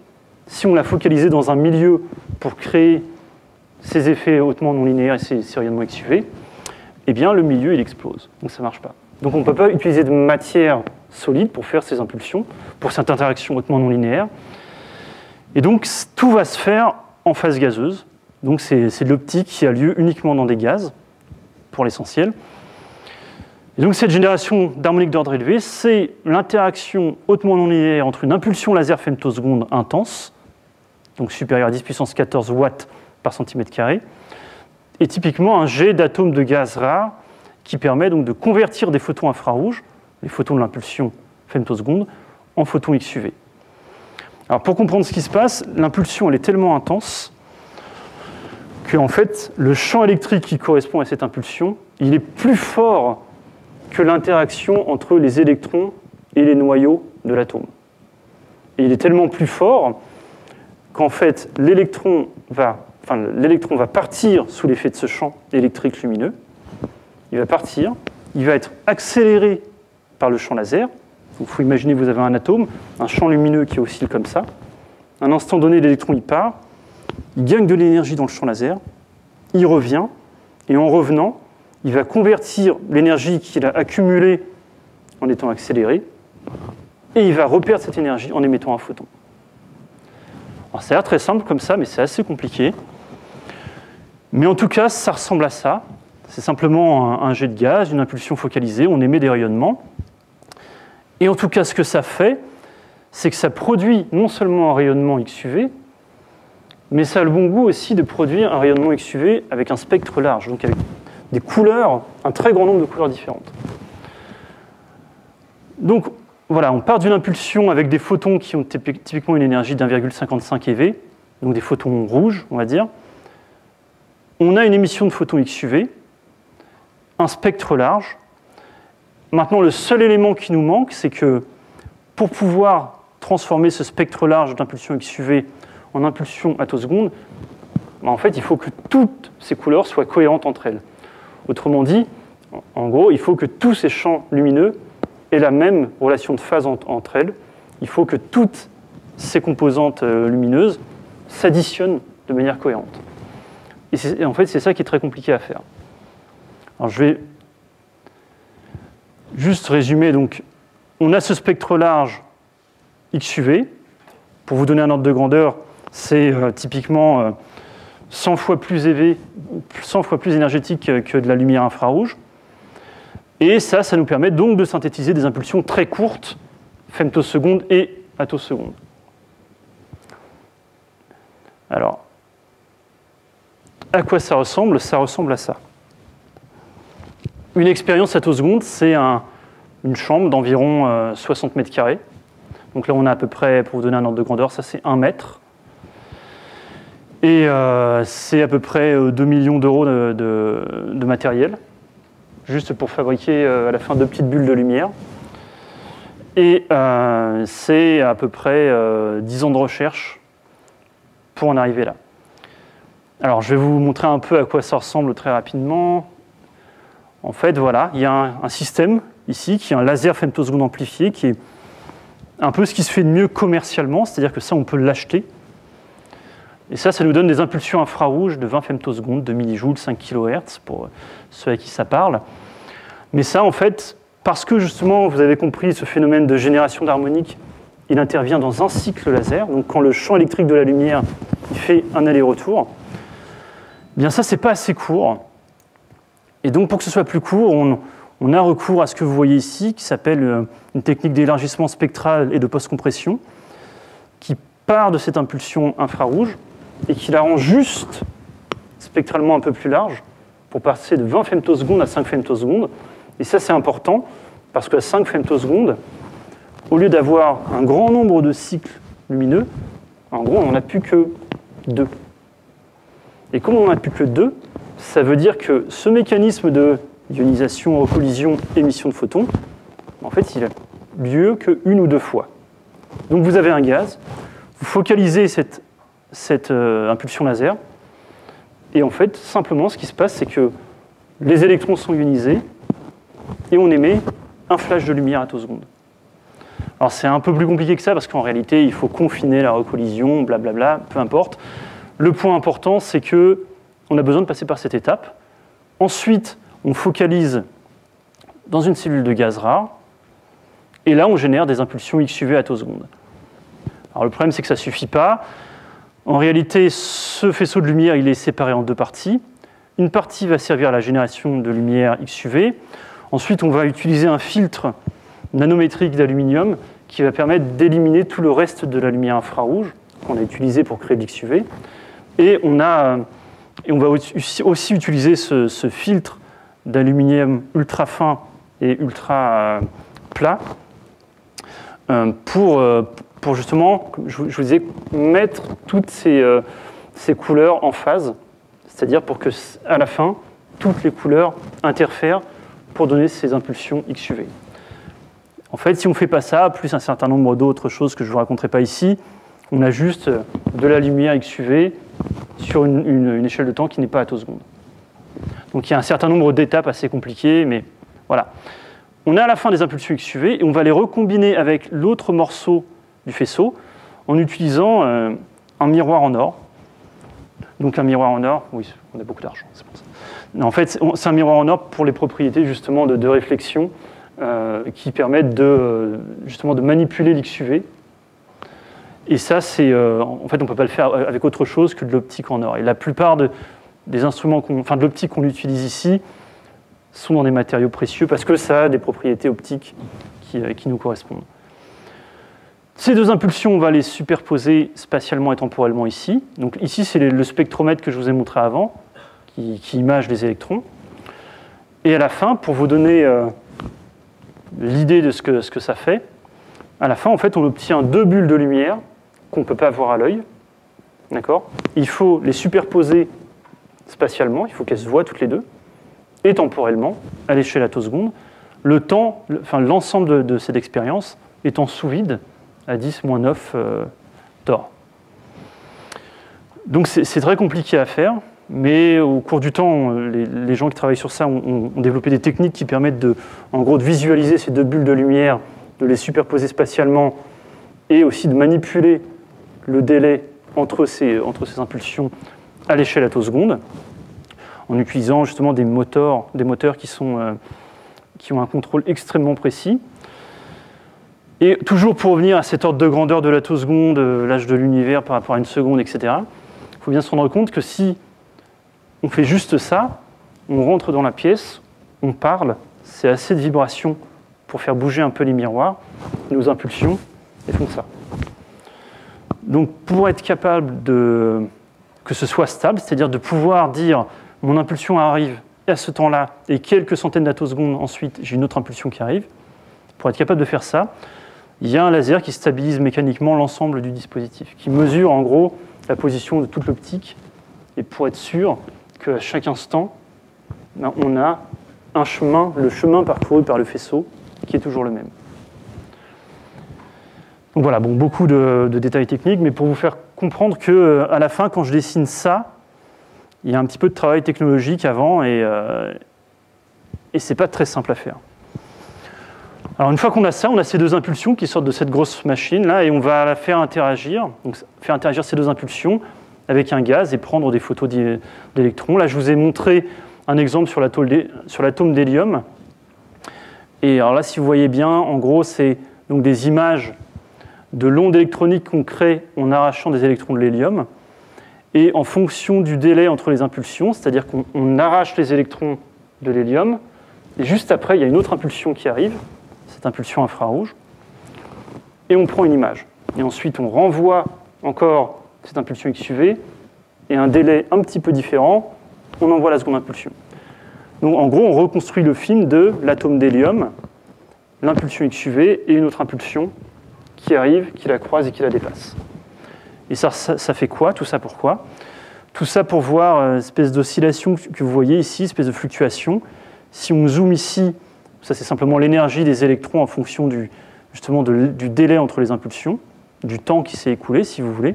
si on l'a focalisée dans un milieu pour créer ces effets hautement non linéaires et ces rayonnements XUV, eh bien le milieu il explose. Donc ça ne marche pas. Donc on ne peut pas utiliser de matière solide pour faire ces impulsions, pour cette interaction hautement non linéaire. Et donc tout va se faire en phase gazeuse. Donc c'est de l'optique qui a lieu uniquement dans des gaz, pour l'essentiel. Et donc cette génération d'harmoniques d'ordre élevé, c'est l'interaction hautement non linéaire entre une impulsion laser femtoseconde intense, donc supérieure à 10 puissance 14 watts par centimètre carré, et typiquement un jet d'atomes de gaz rares qui permet donc de convertir des photons infrarouges, les photons de l'impulsion femtoseconde, en photons XUV. Alors pour comprendre ce qui se passe, l'impulsion elle est tellement intense que en fait, le champ électrique qui correspond à cette impulsion, il est plus fort que l'interaction entre les électrons et les noyaux de l'atome. Et il est tellement plus fort qu'en fait, l'électron va partir sous l'effet de ce champ électrique lumineux. Il va partir, il va être accéléré par le champ laser. Il faut imaginer que vous avez un atome, un champ lumineux qui oscille comme ça. À un instant donné, l'électron il part, il gagne de l'énergie dans le champ laser, il revient, et en revenant, il va convertir l'énergie qu'il a accumulée en étant accéléré, et il va reperdre cette énergie en émettant un photon. Alors ça a l'air très simple comme ça, mais c'est assez compliqué. Mais en tout cas, ça ressemble à ça. C'est simplement un jet de gaz, une impulsion focalisée, on émet des rayonnements. Et en tout cas, ce que ça fait, c'est que ça produit non seulement un rayonnement XUV, mais ça a le bon goût aussi de produire un rayonnement XUV avec un spectre large, donc avec des couleurs, un très grand nombre de couleurs différentes. Donc voilà, on part d'une impulsion avec des photons qui ont typiquement une énergie d'1,55 eV, donc des photons rouges, on va dire. On a une émission de photons XUV, un spectre large. Maintenant, le seul élément qui nous manque, c'est que pour pouvoir transformer ce spectre large d'impulsion XUV en impulsion attoseconde, en fait, il faut que toutes ces couleurs soient cohérentes entre elles. Autrement dit, en gros, il faut que tous ces champs lumineux aient la même relation de phase entre elles. Il faut que toutes ces composantes lumineuses s'additionnent de manière cohérente. Et en fait, c'est ça qui est très compliqué à faire. Alors, je vais juste résumer. Donc, on a ce spectre large XUV. Pour vous donner un ordre de grandeur, c'est typiquement 100 fois plus énergétique que de la lumière infrarouge. Et ça nous permet donc de synthétiser des impulsions très courtes, femtosecondes et attosecondes. Alors, à quoi ça ressemble? Ça ressemble à ça. Une expérience attoseconde, c'est une chambre d'environ 60 mètres carrés. Donc là, on a à peu près, pour vous donner un ordre de grandeur, ça c'est 1 mètre. Et c'est à peu près 2 millions d'euros de matériel, juste pour fabriquer à la fin 2 petites bulles de lumière. Et c'est à peu près 10 ans de recherche pour en arriver là. Alors, je vais vous montrer un peu à quoi ça ressemble très rapidement. En fait, voilà, il y a un système ici qui est un laser femtoseconde amplifié, qui est un peu ce qui se fait de mieux commercialement, c'est-à-dire que ça, on peut l'acheter. Et ça nous donne des impulsions infrarouges de 20 femtosecondes, 2 millijoules, 5 kHz, pour ceux à qui ça parle. Mais ça, en fait, parce que justement, vous avez compris, ce phénomène de génération d'harmoniques, il intervient dans un cycle laser. Donc, quand le champ électrique de la lumière il fait un aller-retour, eh bien ça, c'est pas assez court. Et donc, pour que ce soit plus court, on a recours à ce que vous voyez ici, qui s'appelle une technique d'élargissement spectral et de post-compression, qui part de cette impulsion infrarouge et qui la rend juste spectralement un peu plus large pour passer de 20 femtosecondes à 5 femtosecondes. Et ça, c'est important, parce qu'à 5 femtosecondes, au lieu d'avoir un grand nombre de cycles lumineux, en gros, on n'en a plus que 2. Et comme on n'en a plus que 2, ça veut dire que ce mécanisme de ionisation, recollision, émission de photons, en fait, il a lieu qu'une ou deux fois. Donc vous avez un gaz, vous focalisez cette impulsion laser, et en fait, simplement, ce qui se passe, c'est que les électrons sont ionisés, et on émet un flash de lumière attoseconde. Alors c'est un peu plus compliqué que ça, parce qu'en réalité, il faut confiner la recollision, blablabla, peu importe. Le point important, c'est qu'on a besoin de passer par cette étape. Ensuite, on focalise dans une cellule de gaz rare, et là, on génère des impulsions XUV attoseconde. Alors le problème, c'est que ça ne suffit pas. En réalité, ce faisceau de lumière, il est séparé en deux parties. Une partie va servir à la génération de lumière XUV. Ensuite, on va utiliser un filtre nanométrique d'aluminium qui va permettre d'éliminer tout le reste de la lumière infrarouge qu'on a utilisé pour créer de l'XUV. Et on va aussi utiliser ce filtre d'aluminium ultra fin et ultra plat pour justement, comme je vous disais, mettre toutes ces couleurs en phase, c'est-à-dire pour que, à la fin, toutes les couleurs interfèrent pour donner ces impulsions XUV. En fait, si on ne fait pas ça, plus un certain nombre d'autres choses que je ne vous raconterai pas ici, on a juste de la lumière XUV sur une échelle de temps qui n'est pas attoseconde. Donc il y a un certain nombre d'étapes assez compliquées, mais voilà. On a à la fin des impulsions XUV et on va les recombiner avec l'autre morceau du faisceau en utilisant un miroir en or. Donc un miroir en or, oui, on a beaucoup d'argent, c'est pour ça. En fait, c'est un miroir en or pour les propriétés justement de réflexion qui permettent justement de manipuler l'XUV. Et ça, en fait, on ne peut pas le faire avec autre chose que de l'optique en or. Et la plupart des instruments, de l'optique qu'on utilise ici, sont dans des matériaux précieux parce que ça a des propriétés optiques qui nous correspondent. Ces deux impulsions, on va les superposer spatialement et temporellement ici. Donc ici, c'est le spectromètre que je vous ai montré avant, qui image les électrons. Et à la fin, pour vous donner l'idée de ce que ça fait, à la fin, en fait, on obtient deux bulles de lumière qu'on ne peut pas voir à l'œil. D'accord ? Il faut les superposer spatialement, il faut qu'elles se voient toutes les deux, et temporellement, à l'échelle attoseconde, l'ensemble de cette expérience étant sous vide à 10-9 torr. Donc c'est très compliqué à faire, mais au cours du temps, les gens qui travaillent sur ça ont développé des techniques qui permettent de visualiser ces deux bulles de lumière, de les superposer spatialement et aussi de manipuler le délai entre ces impulsions à l'échelle attoseconde en utilisant justement des moteurs qui ont un contrôle extrêmement précis. Et toujours pour revenir à cet ordre de grandeur de l'attoseconde, l'âge de l'univers par rapport à une seconde, etc., il faut bien se rendre compte que si on fait juste ça, on rentre dans la pièce, on parle, c'est assez de vibrations pour faire bouger un peu les miroirs, nos impulsions, elles font ça. Donc pour être capable que ce soit stable, c'est-à-dire de pouvoir dire mon impulsion arrive à ce temps-là et quelques centaines d'attosecondes ensuite, j'ai une autre impulsion qui arrive, pour être capable de faire ça, il y a un laser qui stabilise mécaniquement l'ensemble du dispositif, qui mesure en gros la position de toute l'optique, et pour être sûr qu'à chaque instant, on a le chemin parcouru par le faisceau qui est toujours le même. Donc voilà, beaucoup de détails techniques, mais pour vous faire comprendre qu'à la fin, quand je dessine ça, il y a un petit peu de travail technologique avant, et c'est pas très simple à faire. Alors une fois qu'on a ça, on a ces deux impulsions qui sortent de cette grosse machine-là, et on va la faire interagir, donc faire interagir ces deux impulsions avec un gaz et prendre des photos d'électrons. Là, je vous ai montré un exemple sur l'atome d'hélium. Et alors là, si vous voyez bien, en gros, c'est donc des images de l'onde électronique qu'on crée en arrachant des électrons de l'hélium. Et en fonction du délai entre les impulsions, c'est-à-dire qu'on arrache les électrons de l'hélium, et juste après, il y a une autre impulsion qui arrive, cette impulsion infrarouge, et on prend une image. Et ensuite, on renvoie encore cette impulsion XUV, et un délai un petit peu différent, on envoie la seconde impulsion. Donc en gros, on reconstruit le film de l'atome d'hélium, l'impulsion XUV et une autre impulsion qui arrive, qui la croise et qui la dépasse. Et ça fait quoi? Tout ça pourquoi? Tout ça pour voir une espèce d'oscillation que vous voyez ici, espèce de fluctuation. Si on zoome ici, ça c'est simplement l'énergie des électrons en fonction justement du délai entre les impulsions. du temps qui s'est écoulé, si vous voulez.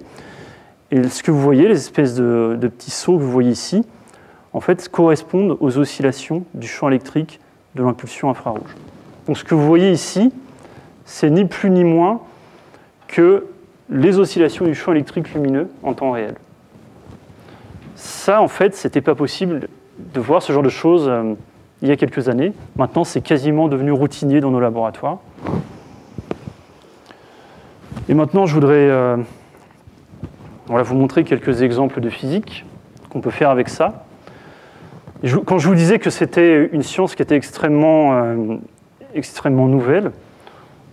Et ce que vous voyez, les espèces de petits sauts que vous voyez ici, en fait, correspondent aux oscillations du champ électrique de l'impulsion infrarouge. Donc ce que vous voyez ici, c'est ni plus ni moins que les oscillations du champ électrique lumineux en temps réel. Ça, en fait, c'était pas possible de voir ce genre de choses il y a quelques années. Maintenant, c'est quasiment devenu routinier dans nos laboratoires. Et maintenant, je voudrais vous montrer quelques exemples de physique qu'on peut faire avec ça. Et quand je vous disais que c'était une science qui était extrêmement nouvelle,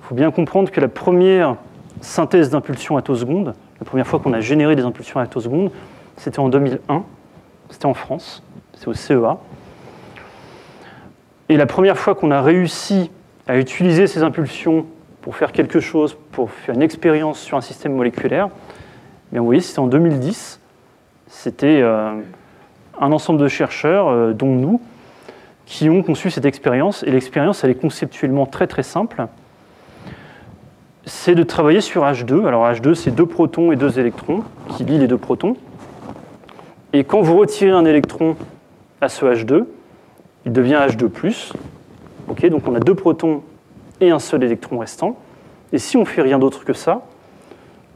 il faut bien comprendre que la première synthèse d'impulsions attosecondes, la première fois qu'on a généré des impulsions attosecondes, c'était en 2001, c'était en France, c'est au CEA. Et la première fois qu'on a réussi à utiliser ces impulsions pour faire quelque chose, pour faire une expérience sur un système moléculaire, eh bien, vous voyez, c'était en 2010. C'était un ensemble de chercheurs, dont nous, qui ont conçu cette expérience. Et l'expérience, elle est conceptuellement très très simple. C'est de travailler sur H2. Alors H2, c'est 2 protons et 2 électrons qui lient les 2 protons. Et quand vous retirez un électron à ce H2, il devient H2+. Okay, donc on a 2 protons et un seul électron restant. Et si on ne fait rien d'autre que ça,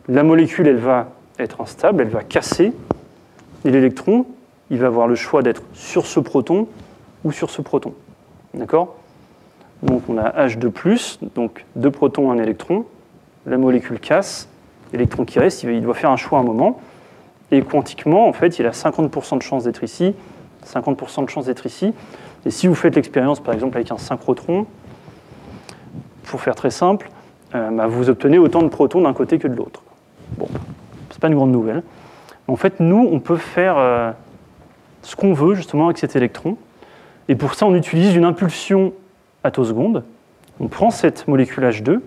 la molécule, elle va être instable, elle va casser. Et l'électron, il va avoir le choix d'être sur ce proton ou sur ce proton. D'accord ? Donc on a H2+, donc 2 protons, 1 électron. La molécule casse. L'électron qui reste, il doit faire un choix à un moment. Et quantiquement, en fait, il a 50% de chance d'être ici, 50% de chance d'être ici. Et si vous faites l'expérience, par exemple, avec un synchrotron, pour faire très simple, vous obtenez autant de protons d'un côté que de l'autre. Bon, c'est pas une grande nouvelle. En fait, nous, on peut faire ce qu'on veut, justement, avec cet électron. Et pour ça, on utilise une impulsion attoseconde. On prend cette molécule H2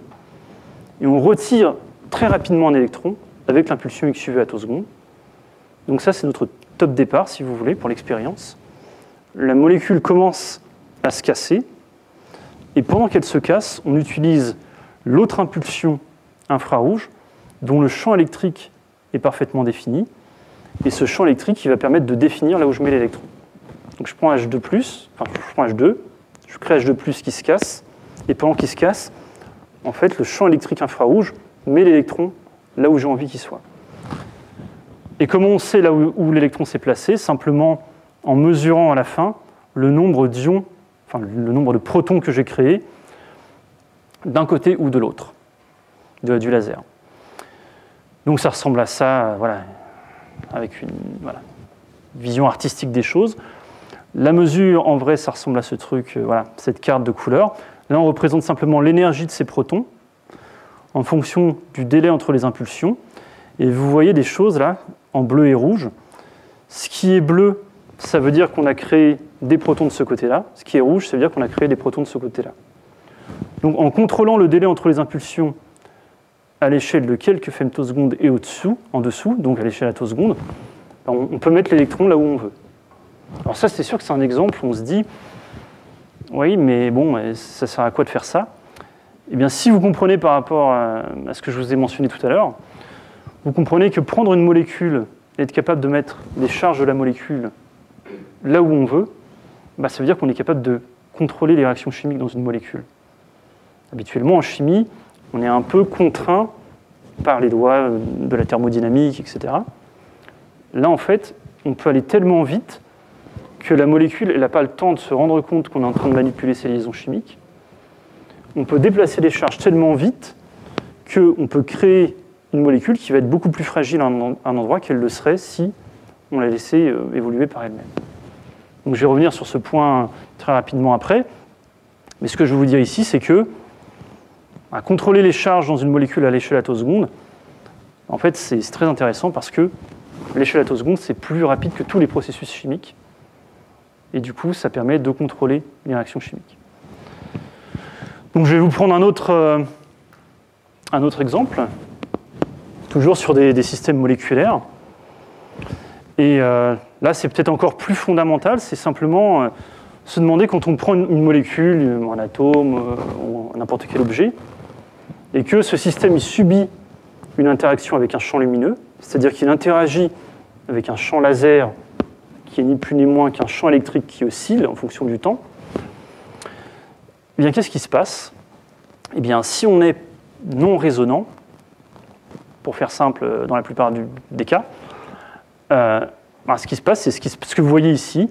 et on retire très rapidement un électron avec l'impulsion XUV attoseconde. Donc ça, c'est notre top départ, si vous voulez, pour l'expérience. La molécule commence à se casser, et pendant qu'elle se casse, on utilise l'autre impulsion infrarouge, dont le champ électrique est parfaitement défini, et ce champ électrique qui va permettre de définir là où je mets l'électron. Donc je prends H2+, je prends H2, je crée H2+, qui se casse, et pendant qu'il se casse, en fait, le champ électrique infrarouge met l'électron là où j'ai envie qu'il soit. Et comment on sait là où l'électron s'est placé? Simplement en mesurant à la fin le nombre d'ions, enfin le nombre de protons que j'ai créés d'un côté ou de l'autre du laser. Donc ça ressemble à ça, voilà, avec une vision artistique des choses. La mesure, en vrai, ça ressemble à ce truc, cette carte de couleur. Là, on représente simplement l'énergie de ces protons en fonction du délai entre les impulsions. Et vous voyez des choses là, en bleu et rouge. Ce qui est bleu, ça veut dire qu'on a créé des protons de ce côté-là. Ce qui est rouge, ça veut dire qu'on a créé des protons de ce côté-là. Donc en contrôlant le délai entre les impulsions à l'échelle de quelques femtosecondes et en dessous, donc à l'échelle attoseconde, on peut mettre l'électron là où on veut. Alors ça, c'est sûr que c'est un exemple où on se dit, oui, mais bon, ça sert à quoi de faire ça? Eh bien, si vous comprenez par rapport à ce que je vous ai mentionné tout à l'heure, vous comprenez que prendre une molécule et être capable de mettre les charges de la molécule là où on veut, ça veut dire qu'on est capable de contrôler les réactions chimiques dans une molécule. Habituellement, en chimie, on est un peu contraint par les lois de la thermodynamique, etc. Là, en fait, on peut aller tellement vite que la molécule n'a pas le temps de se rendre compte qu'on est en train de manipuler ses liaisons chimiques. On peut déplacer les charges tellement vite qu'on peut créer une molécule qui va être beaucoup plus fragile à un endroit qu'elle le serait si on la laissait évoluer par elle-même. Donc je vais revenir sur ce point très rapidement après. Mais ce que je veux vous dire ici, c'est que contrôler les charges dans une molécule à l'échelle attoseconde, en fait, c'est très intéressant parce que l'échelle attoseconde, c'est plus rapide que tous les processus chimiques. Et du coup, ça permet de contrôler les réactions chimiques. Donc je vais vous prendre un autre exemple, toujours sur des systèmes moléculaires. Et là, c'est peut-être encore plus fondamental, c'est simplement se demander quand on prend une molécule, un atome ou n'importe quel objet, et que ce système il subit une interaction avec un champ lumineux, c'est-à-dire qu'il interagit avec un champ laser qui est ni plus ni moins qu'un champ électrique qui oscille en fonction du temps, eh bien, qu'est-ce qui se passe? Eh bien, si on est non résonant, pour faire simple dans la plupart des cas, ce qui se passe, c'est ce que vous voyez ici.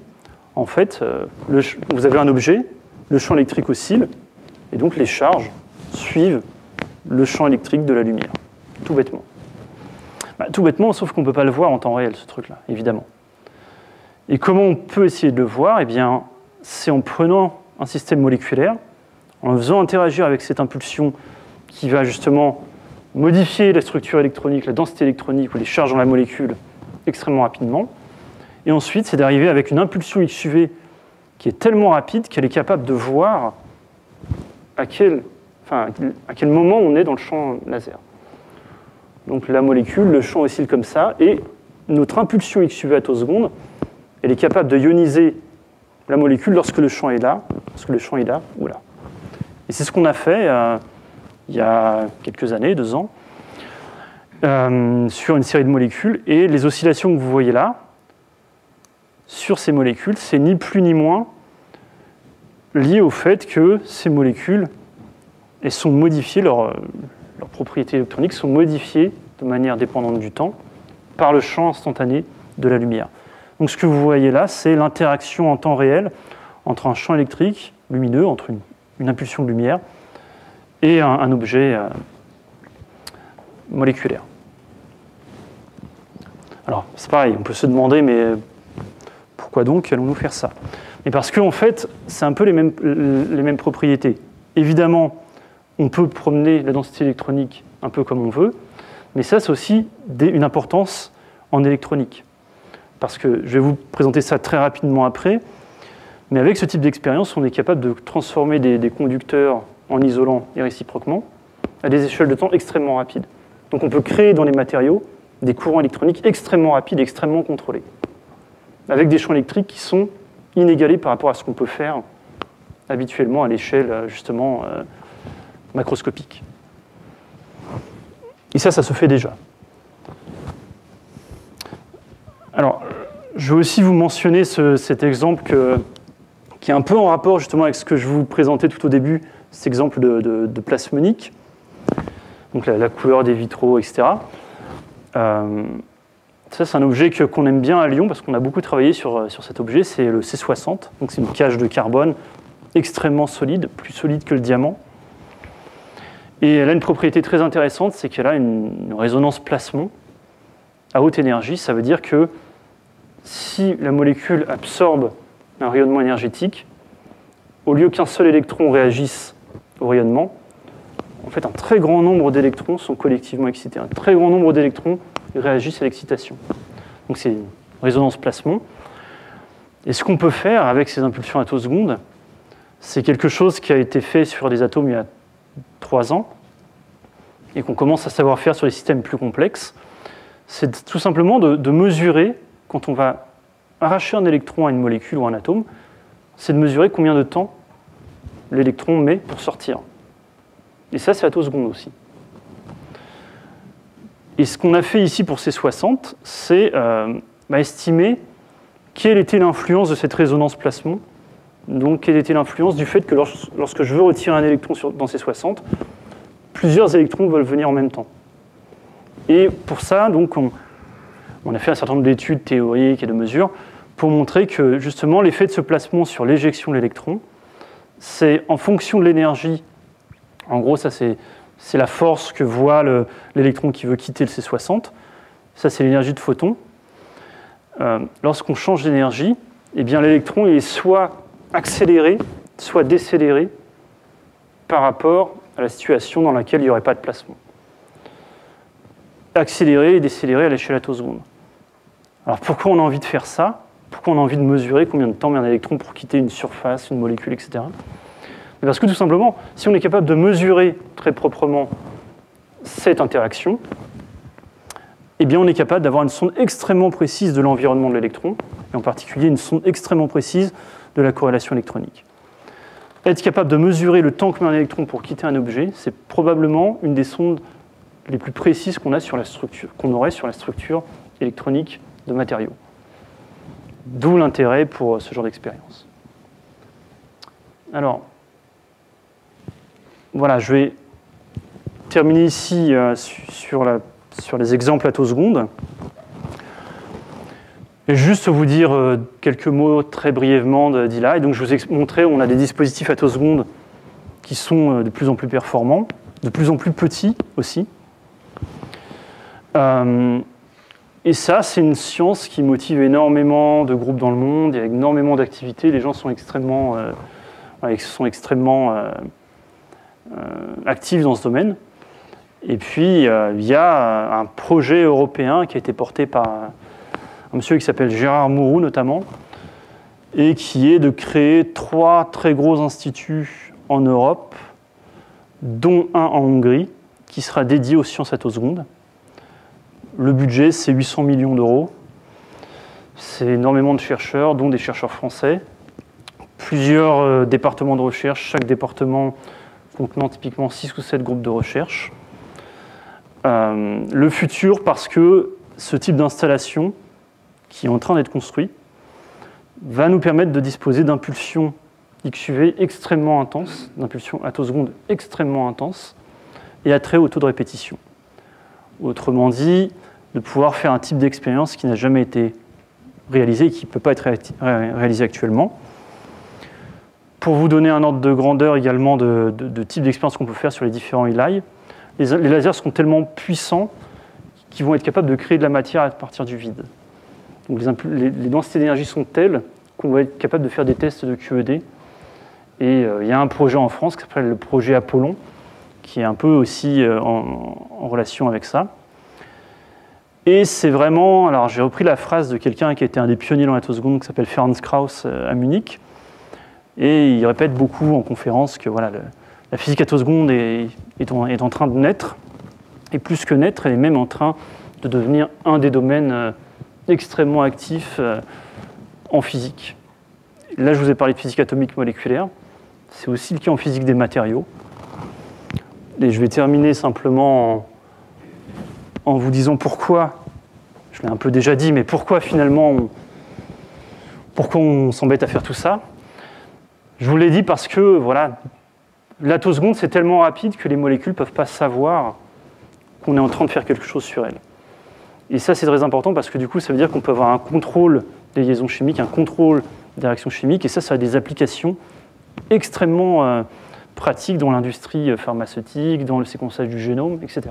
En fait, vous avez un objet, le champ électrique oscille, et donc les charges suivent le champ électrique de la lumière, tout bêtement. Tout bêtement, sauf qu'on ne peut pas le voir en temps réel, ce truc-là, évidemment. Et comment on peut essayer de le voir? Eh bien, c'est en prenant un système moléculaire, en le faisant interagir avec cette impulsion qui va justement modifier la structure électronique, la densité électronique ou les charges dans la molécule extrêmement rapidement. Et ensuite, c'est d'arriver avec une impulsion XUV qui est tellement rapide qu'elle est capable de voir à quel moment on est dans le champ laser. Donc la molécule, le champ oscille comme ça, et notre impulsion XUV attoseconde, elle est capable de ioniser la molécule lorsque le champ est là, ou là. Et c'est ce qu'on a fait il y a quelques années, 2 ans, sur une série de molécules, et les oscillations que vous voyez là, sur ces molécules, c'est ni plus ni moins lié au fait que ces molécules, elles sont modifiées, leurs propriétés électroniques sont modifiées de manière dépendante du temps par le champ instantané de la lumière. Donc ce que vous voyez là, c'est l'interaction en temps réel entre un champ électrique lumineux, entre une impulsion de lumière, et un objet moléculaire. Alors, c'est pareil, on peut se demander, mais pourquoi donc allons-nous faire ça? Mais parce qu'en fait, c'est un peu les mêmes propriétés. Évidemment, on peut promener la densité électronique un peu comme on veut, mais ça, c'est aussi une importance en électronique. Parce que je vais vous présenter ça très rapidement après, mais avec ce type d'expérience, on est capable de transformer des conducteurs en isolants et réciproquement à des échelles de temps extrêmement rapides. Donc on peut créer dans les matériaux des courants électroniques extrêmement rapides, extrêmement contrôlés, avec des champs électriques qui sont inégalés par rapport à ce qu'on peut faire habituellement à l'échelle justement macroscopique. Et ça se fait déjà. Alors, je veux aussi vous mentionner cet exemple qui est un peu en rapport justement avec ce que je vous présentais tout au début, cet exemple de plasmonique, donc la couleur des vitraux, etc. Ça, c'est un objet qu'on aime bien à Lyon parce qu'on a beaucoup travaillé sur cet objet, c'est le C60, donc c'est une cage de carbone extrêmement solide, plus solide que le diamant. Et elle a une propriété très intéressante, c'est qu'elle a une résonance plasmon à haute énergie. Ça veut dire que si la molécule absorbe un rayonnement énergétique, au lieu qu'un seul électron réagisse au rayonnement, en fait, un très grand nombre d'électrons sont collectivement excités. Un très grand nombre d'électrons réagissent à l'excitation. Donc c'est une résonance plasmon. Et ce qu'on peut faire avec ces impulsions attosecondes, c'est quelque chose qui a été fait sur des atomes il y a 3 ans, et qu'on commence à savoir faire sur les systèmes plus complexes, c'est tout simplement de mesurer, quand on va arracher un électron à une molécule ou à un atome, c'est de mesurer combien de temps l'électron met pour sortir. Et ça, c'est attoseconde aussi. Et ce qu'on a fait ici pour ces 60, c'est estimer quelle était l'influence de cette résonance plasmon. Donc, quelle était l'influence du fait que lorsque je veux retirer un électron dans ces 60, plusieurs électrons veulent venir en même temps. Et pour ça, donc, on a fait un certain nombre d'études théoriques et de mesures pour montrer que, justement, l'effet de ce plasmon sur l'éjection de l'électron, c'est en fonction de l'énergie. En gros, ça, c'est la force que voit l'électron qui veut quitter le C60. Ça, c'est l'énergie de photon. Lorsqu'on change d'énergie, eh bien, l'électron est soit accéléré, soit décéléré par rapport à la situation dans laquelle il n'y aurait pas de plasmon. Accéléré et décéléré à l'échelle attoseconde. Alors pourquoi on a envie de faire ça? Pourquoi on a envie de mesurer combien de temps met un électron pour quitter une surface, une molécule, etc. Parce que tout simplement, si on est capable de mesurer très proprement cette interaction, eh bien on est capable d'avoir une sonde extrêmement précise de l'environnement de l'électron, et en particulier une sonde extrêmement précise de la corrélation électronique. Être capable de mesurer le temps que met un électron pour quitter un objet, c'est probablement une des sondes les plus précises qu'on aurait sur la structure électronique de matériaux. D'où l'intérêt pour ce genre d'expérience. Alors, voilà, je vais terminer ici sur les exemples attosecondes. Et juste vous dire quelques mots très brièvement d'ILA. Et donc je vous ai montré, on a des dispositifs attosecondes qui sont de plus en plus performants, de plus en plus petits aussi. Et ça, c'est une science qui motive énormément de groupes dans le monde, il y a énormément d'activités, les gens sont extrêmement actifs dans ce domaine. Et puis, il y a un projet européen qui a été porté par un monsieur qui s'appelle Gérard Mourou notamment, et qui est de créer 3 très gros instituts en Europe, dont un en Hongrie, qui sera dédié aux sciences attosecondes. Le budget, c'est 800 millions d'euros. C'est énormément de chercheurs, dont des chercheurs français. Plusieurs départements de recherche, chaque département contenant typiquement 6 ou 7 groupes de recherche. Le futur, parce que ce type d'installation, qui est en train d'être construit, va nous permettre de disposer d'impulsions XUV extrêmement intenses, d'impulsions attosecondes extrêmement intenses, et à très haut taux de répétition. Autrement dit, de pouvoir faire un type d'expérience qui n'a jamais été réalisé et qui ne peut pas être réalisé actuellement. Pour vous donner un ordre de grandeur également de type d'expérience qu'on peut faire sur les différents ELI, les lasers sont tellement puissants qu'ils vont être capables de créer de la matière à partir du vide. Donc les densités d'énergie sont telles qu'on va être capable de faire des tests de QED. Et il y a un projet en France qui s'appelle le projet Apollon, qui est un peu aussi en relation avec ça. Et c'est vraiment, alors j'ai repris la phrase de quelqu'un qui était un des pionniers dans l'attoseconde, qui s'appelle Ferenc Krauss à Munich, et il répète beaucoup en conférence que voilà, la physique attoseconde est en train de naître, et plus que naître, elle est même en train de devenir un des domaines extrêmement actifs en physique. Là, je vous ai parlé de physique atomique moléculaire, c'est aussi le cas en physique des matériaux. Et je vais terminer simplement en vous disant pourquoi, je l'ai un peu déjà dit, mais pourquoi finalement on s'embête à faire tout ça. Je vous l'ai dit parce que voilà, l'attoseconde c'est tellement rapide que les molécules ne peuvent pas savoir qu'on est en train de faire quelque chose sur elles. Et ça c'est très important parce que du coup ça veut dire qu'on peut avoir un contrôle des liaisons chimiques, un contrôle des réactions chimiques, et ça a des applications extrêmement pratiques dans l'industrie pharmaceutique, dans le séquençage du génome, etc.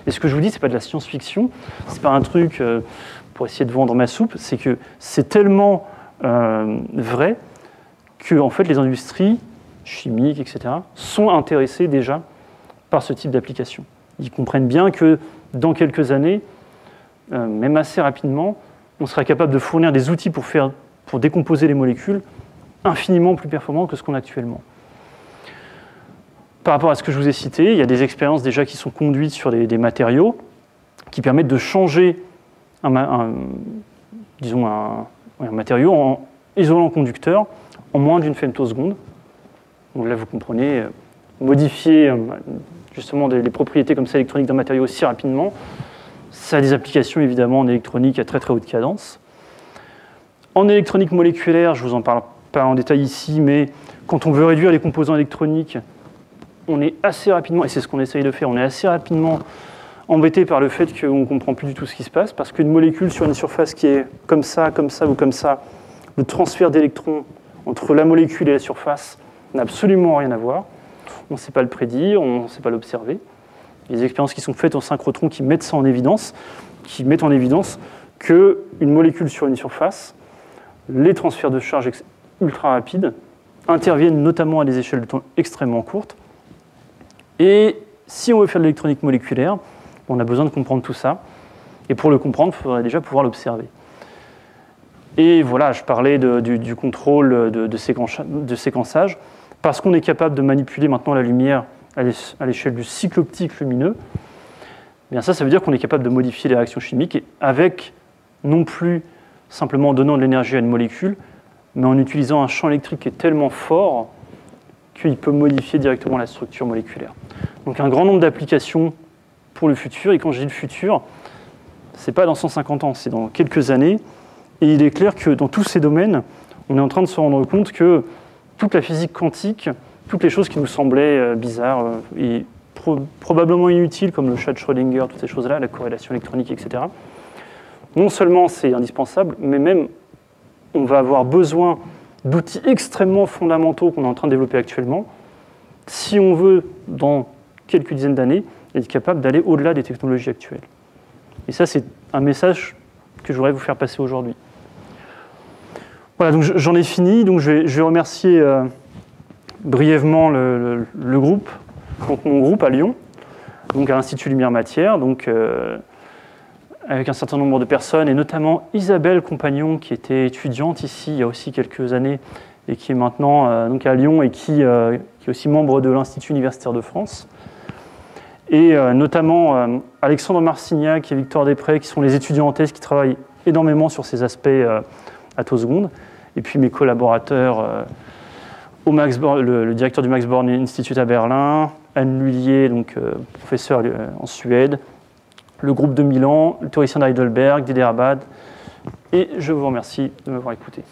Et ce que je vous dis, ce n'est pas de la science-fiction, ce n'est pas un truc pour essayer de vendre ma soupe, c'est que c'est tellement vrai que en fait, les industries chimiques, etc., sont intéressées déjà par ce type d'application. Ils comprennent bien que dans quelques années, même assez rapidement, on sera capable de fournir des outils pour décomposer les molécules infiniment plus performants que ce qu'on a actuellement. Par rapport à ce que je vous ai cité, il y a des expériences déjà qui sont conduites sur des matériaux qui permettent de changer un matériau en isolant conducteur en moins d'une femtoseconde. Donc là, vous comprenez, modifier justement les propriétés comme ça électroniques d'un matériau aussi rapidement, ça a des applications évidemment en électronique à très très haute cadence. En électronique moléculaire, je ne vous en parle pas en détail ici, mais quand on veut réduire les composants électroniques, on est assez rapidement, et c'est ce qu'on essaye de faire, on est assez rapidement embêté par le fait qu'on ne comprend plus du tout ce qui se passe, parce qu'une molécule sur une surface qui est comme ça ou comme ça, le transfert d'électrons entre la molécule et la surface n'a absolument rien à voir. On ne sait pas le prédire, on ne sait pas l'observer. Il y a des expériences qui sont faites en synchrotron qui mettent ça en évidence, qui mettent en évidence qu'une molécule sur une surface, les transferts de charge ultra rapides interviennent notamment à des échelles de temps extrêmement courtes. Et si on veut faire de l'électronique moléculaire, on a besoin de comprendre tout ça. Et pour le comprendre, il faudrait déjà pouvoir l'observer. Et voilà, je parlais du contrôle de séquençage. Parce qu'on est capable de manipuler maintenant la lumière à l'échelle du cycle optique lumineux, eh bien ça veut dire qu'on est capable de modifier les réactions chimiques et avec non plus simplement en donnant de l'énergie à une molécule, mais en utilisant un champ électrique qui est tellement fort qu'il peut modifier directement la structure moléculaire. Donc un grand nombre d'applications pour le futur. Et quand je dis le futur, ce n'est pas dans 150 ans, c'est dans quelques années. Et il est clair que dans tous ces domaines, on est en train de se rendre compte que toute la physique quantique, toutes les choses qui nous semblaient bizarres et probablement inutiles, comme le chat de Schrödinger, toutes ces choses-là, la corrélation électronique, etc., non seulement c'est indispensable, mais même on va avoir besoin d'outils extrêmement fondamentaux qu'on est en train de développer actuellement, si on veut, dans quelques dizaines d'années, être capable d'aller au-delà des technologies actuelles. Et ça, c'est un message que je voudrais vous faire passer aujourd'hui. Voilà, donc j'en ai fini. Donc je vais remercier brièvement le groupe, donc mon groupe à Lyon, donc à l'Institut Lumière Matière, donc avec un certain nombre de personnes, et notamment Isabelle Compagnon, qui était étudiante ici il y a aussi quelques années, et qui est maintenant donc à Lyon, et qui est aussi membre de l'Institut universitaire de France. Et notamment Alexandre Marcignac et Victor Després, qui sont les étudiants en thèse qui travaillent énormément sur ces aspects attosecondes. Et puis mes collaborateurs, le directeur du Max Born Institute à Berlin, Anne Lhuillier, donc professeur en Suède, le groupe de Milan, le théoricien d'Heidelberg, Didier Abad. Et je vous remercie de m'avoir écouté.